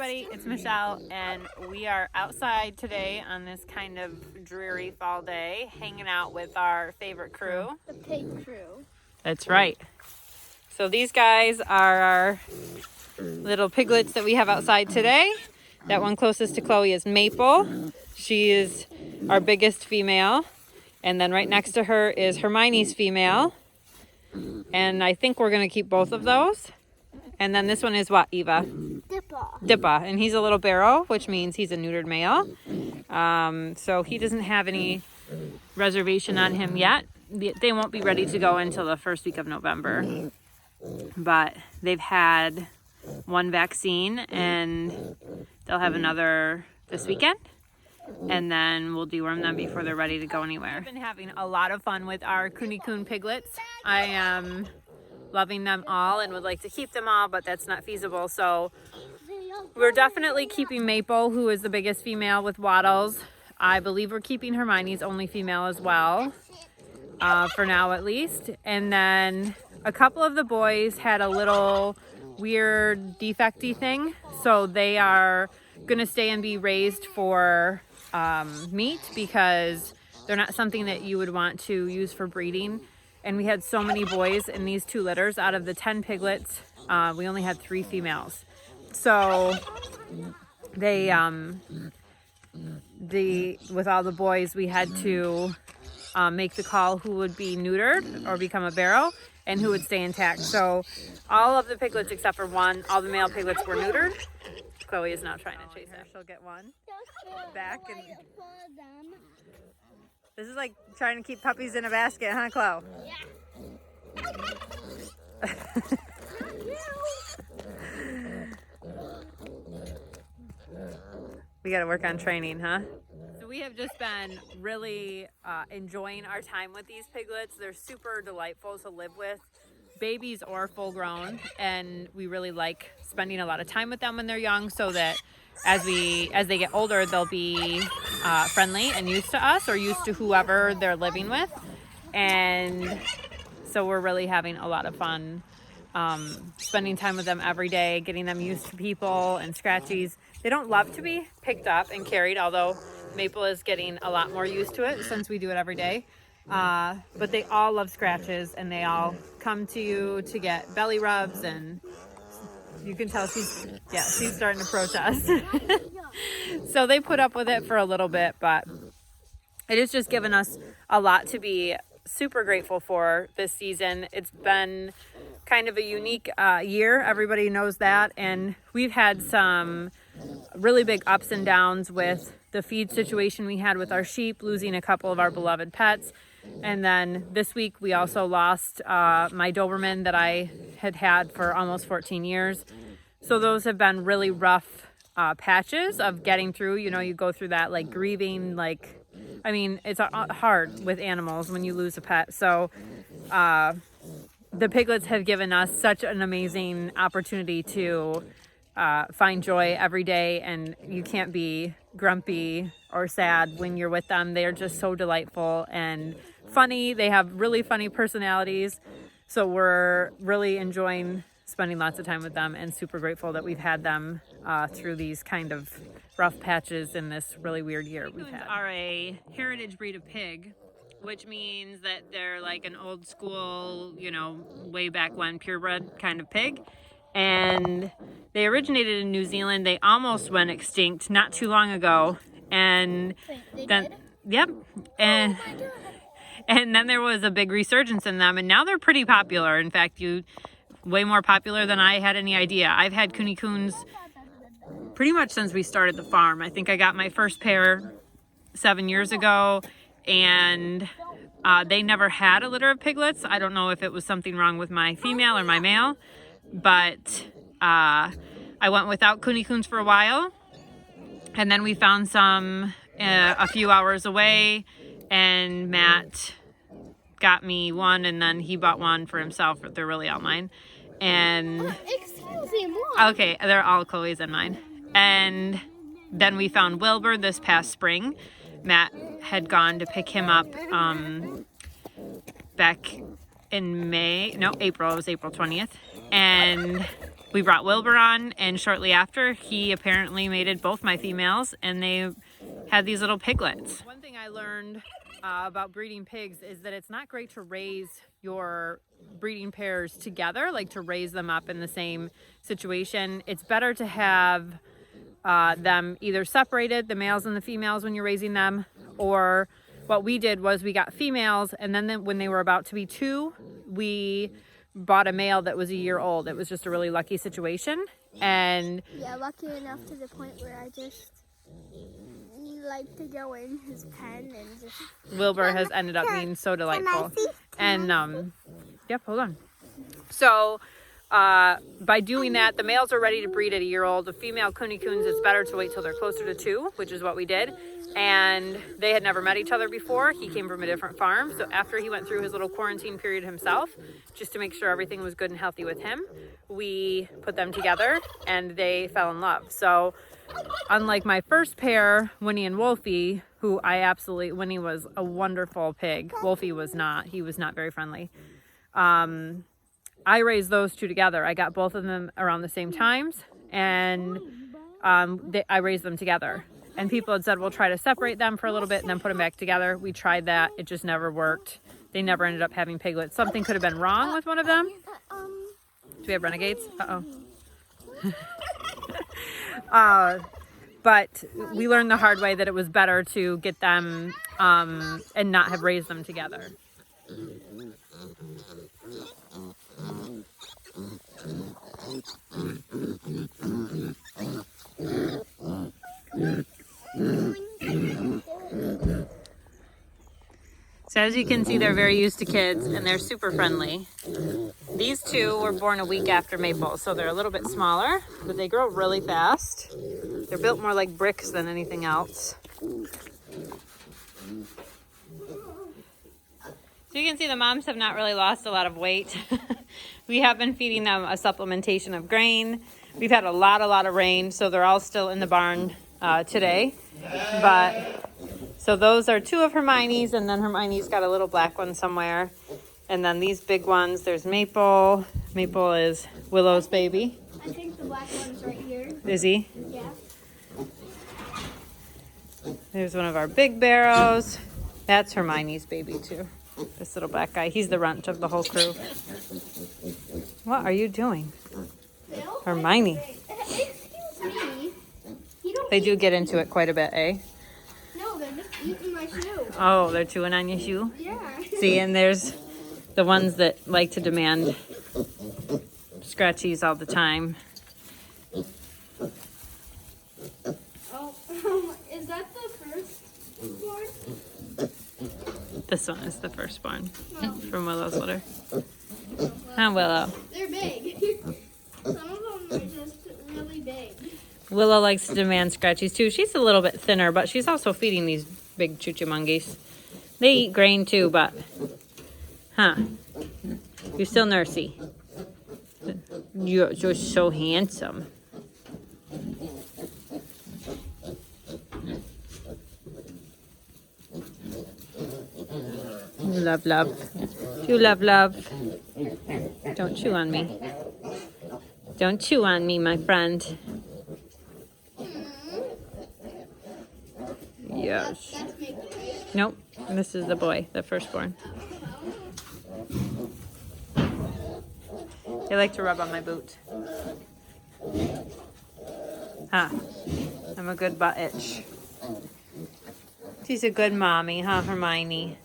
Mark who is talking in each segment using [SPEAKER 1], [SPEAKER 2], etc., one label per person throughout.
[SPEAKER 1] everybody, it's Michelle, and we are outside today on this kind of dreary fall day, hanging out with our favorite crew.
[SPEAKER 2] The pig crew.
[SPEAKER 1] That's right. So these guys are our little piglets that we have outside today. That one closest to Chloe is Maple. She is our biggest female. And then right next to her is Hermione's female. And I think we're going to keep both of those. And then this one is what, Eva? Dippa. And he's a little barrow, which means he's a neutered male. So he doesn't have any reservation on him yet. They won't be ready to go until the first week of November. But they've had one vaccine and they'll have another this weekend. And then we'll deworm them before they're ready to go anywhere. I've been having a lot of fun with our Kunekune Piglets. I am loving them all and would like to keep them all, but that's not feasible. So we're definitely keeping Maple, who is the biggest female with Waddles. I believe we're keeping Hermione's only female as well, for now at least. And then a couple of the boys had a little weird defecty thing, so they are gonna stay and be raised for meat because they're not something that you would want to use for breeding. And we had so many boys in these two litters. Out of the 10 piglets, we only had 3 females. So they with all the boys, we had to make the call who would be neutered or become a barrow and who would stay intact. So all of the piglets except for one, all the male piglets were neutered. Chloe is now trying to chase her. She'll get one back. And this is like trying to keep puppies in a basket, huh, Chloe? Yeah. We got to work on training, huh? So we have just been really enjoying our time with these piglets. They're super delightful to live with, babies or full grown, and we really like spending a lot of time with them when they're young, so that as they get older, they'll be friendly and used to us or used to whoever they're living with. And so we're really having a lot of fun spending time with them every day, getting them used to people and scratchies. They don't love to be picked up and carried, although Maple is getting a lot more used to it since we do it every day. But they all love scratches, and they all come to you to get belly rubs, and you can tell she's starting to protest. So they put up with it for a little bit, but it has just given us a lot to be super grateful for this season. It's been kind of a unique year. Everybody knows that. And we've had some really big ups and downs with the feed situation we had with our sheep, losing a couple of our beloved pets. And then this week we also lost my Doberman that I had for almost 14 years. So those have been really rough patches of getting through. You know, you go through that like grieving, it's hard with animals when you lose a pet. So the piglets have given us such an amazing opportunity to find joy every day, and you can't be grumpy or sad when you're with them. They are just so delightful and funny. They have really funny personalities. So we're really enjoying spending lots of time with them and super grateful that we've had them through these kind of rough patches in this really weird year we've had. Are a heritage breed of pig, which means that they're like an old school, way back when purebred kind of pig. And they originated in New Zealand. They almost went extinct not too long ago. And then, yep. And then there was a big resurgence in them, and now they're pretty popular. In fact, way more popular than I had any idea. I've had Kunekunes pretty much since we started the farm. I think I got my first pair 7 years ago, and they never had a litter of piglets. I don't know if it was something wrong with my female or my male, but I went without Kunekunes for a while, and then we found some a few hours away, and Matt got me one, and then he bought one for himself. They're really all mine. And okay, they're all Chloe's and mine. And then we found Wilbur this past spring. Matt had gone to pick him up back in April. It was April 20th. And we brought Wilbur on, and shortly after, he apparently mated both my females, and they had these little piglets. One thing I learned about breeding pigs is that it's not great to raise your breeding pairs together, like to raise them up in the same situation. It's better to have them either separated, the males and the females, when you're raising them, or what we did was we got females, and then when they were about to be 2, we bought a male that was a year old. It was just a really lucky situation. And
[SPEAKER 2] yeah, lucky enough to the point where I just like to go in his pen and just...
[SPEAKER 1] Wilbur has ended up being so delightful. And yep, hold on. So by doing that, the males are ready to breed at a year old. The female Kunekunes, it's better to wait till they're closer to 2, which is what we did. And they had never met each other before. He came from a different farm. So after he went through his little quarantine period himself, just to make sure everything was good and healthy with him, we put them together and they fell in love. So unlike my first pair, Winnie and Wolfie, who Winnie was a wonderful pig. Wolfie was not. He was not very friendly. I raised those 2 together. I got both of them around the same times, and I raised them together. And people had said, we'll try to separate them for a little bit and then put them back together. We tried that. It just never worked. They never ended up having piglets. Something could have been wrong with one of them. Do we have renegades? Uh-oh. But we learned the hard way that it was better to get them and not have raised them together. So as you can see, they're very used to kids and they're super friendly. These 2 were born a week after Maple, so they're a little bit smaller, but they grow really fast. They're built more like bricks than anything else. So you can see the moms have not really lost a lot of weight. We have been feeding them a supplementation of grain. We've had a lot of rain, so they're all still in the barn today. But so those are 2 of Hermione's, and then Hermione's got a little black one somewhere. And then these big ones, there's Maple. Maple is Willow's baby.
[SPEAKER 2] I think the black one's right here.
[SPEAKER 1] Is he?
[SPEAKER 2] Yeah.
[SPEAKER 1] There's one of our big barrows. That's Hermione's baby too. This little black guy. He's the runt of the whole crew. What are you doing? Hermione.
[SPEAKER 2] Excuse me.
[SPEAKER 1] They do get into it quite a bit, eh?
[SPEAKER 2] No, they're just eating my shoe.
[SPEAKER 1] Oh, they're chewing on your shoe?
[SPEAKER 2] Yeah.
[SPEAKER 1] See, and there's the ones that like to demand scratchies all the time.
[SPEAKER 2] Oh, is that the firstborn?
[SPEAKER 1] This one is the firstborn from Willow's litter.
[SPEAKER 2] Oh, well,
[SPEAKER 1] Hi, Willow.
[SPEAKER 2] they're big. Some of them are just really big.
[SPEAKER 1] Willow likes to demand scratchies too. She's a little bit thinner, but she's also feeding these big choo-choo-mongeys. They eat grain too, but... You're still nursey. You're just so handsome. You love. You love. Don't chew on me. Don't chew on me, my friend. Yes. Nope. This is the boy, the firstborn. They like to rub on my boot. I'm a good butt itch. She's a good mommy, huh, Hermione?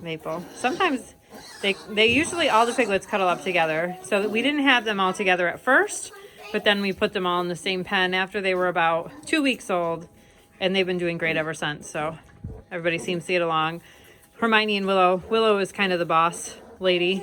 [SPEAKER 1] Maple. Sometimes they usually all the piglets cuddle up together. So we didn't have them all together at first, but then we put them all in the same pen after they were about 2 weeks old, and they've been doing great ever since. So everybody seems to get along. Hermione and Willow. Willow is kind of the boss lady.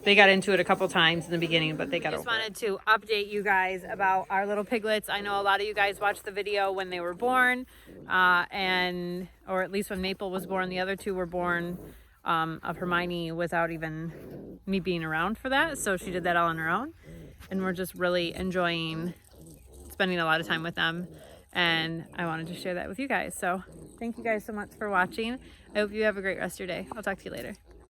[SPEAKER 1] They got into it a couple times in the beginning, but they got over it. I just wanted to update you guys about our little piglets. I know a lot of you guys watched the video when they were born, or at least when Maple was born. The other 2 were born of Hermione without even me being around for that. So she did that all on her own. And we're just really enjoying spending a lot of time with them. And I wanted to share that with you guys. So thank you guys so much for watching. I hope you have a great rest of your day. I'll talk to you later.